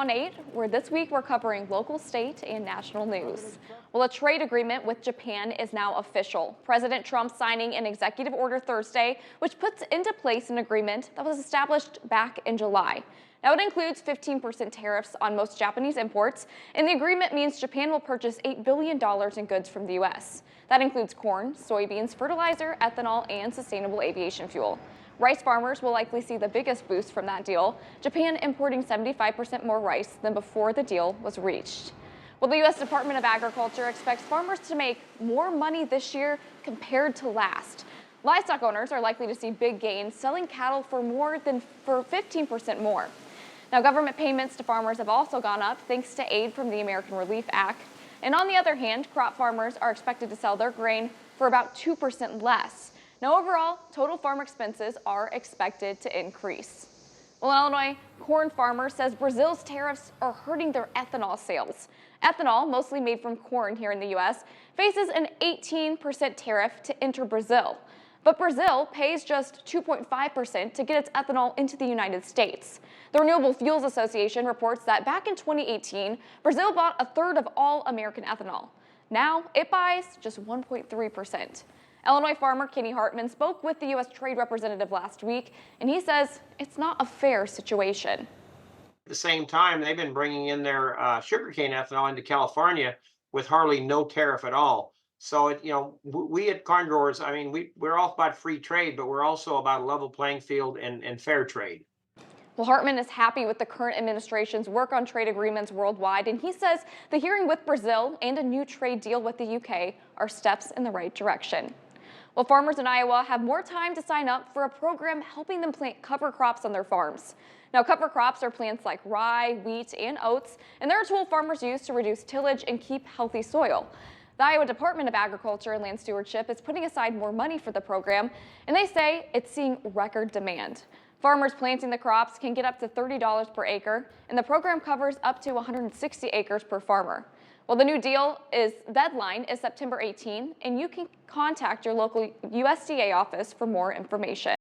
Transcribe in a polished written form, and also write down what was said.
On 8, where this week we're covering local, state, and national news. Well, a trade agreement with Japan is now official. President Trump signing an executive order Thursday, which puts into place an agreement that was established back in July. Now, it includes 15% tariffs on most Japanese imports, and the agreement means Japan will purchase $8 billion in goods from the U.S. That includes corn, soybeans, fertilizer, ethanol, and sustainable aviation fuel. Rice farmers will likely see the biggest boost from that deal, Japan importing 75% more rice than before the deal was reached. Well, the U.S. Department of Agriculture expects farmers to make more money this year compared to last. Livestock owners are likely to see big gains, selling cattle for 15% more. Now, government payments to farmers have also gone up thanks to aid from the American Relief Act. And on the other hand, crop farmers are expected to sell their grain for about 2% less. Now, overall, total farm expenses are expected to increase. Well, in Illinois, corn farmer says Brazil's tariffs are hurting their ethanol sales. Ethanol, mostly made from corn here in the U.S., faces an 18% tariff to enter Brazil. But Brazil pays just 2.5% to get its ethanol into the United States. The Renewable Fuels Association reports that back in 2018, Brazil bought a third of all American ethanol. Now it buys just 1.3%. Illinois farmer Kenny Hartman spoke with the U.S. Trade Representative last week, and he says it's not a fair situation. At the same time, they've been bringing in their sugarcane ethanol into California with hardly no tariff at all. So, we at Corn Growers, I mean, we're all about free trade, but we're also about a level playing field and fair trade. Well, Hartman is happy with the current administration's work on trade agreements worldwide, and he says the hearing with Brazil and a new trade deal with the UK are steps in the right direction. Well, farmers in Iowa have more time to sign up for a program helping them plant cover crops on their farms. Now, cover crops are plants like rye, wheat, and oats, and they're a tool farmers use to reduce tillage and keep healthy soil. The Iowa Department of Agriculture and Land Stewardship is putting aside more money for the program, and they say it's seeing record demand. Farmers planting the crops can get up to $30 per acre, and the program covers up to 160 acres per farmer. Well, the new deadline is September 18, and you can contact your local USDA office for more information.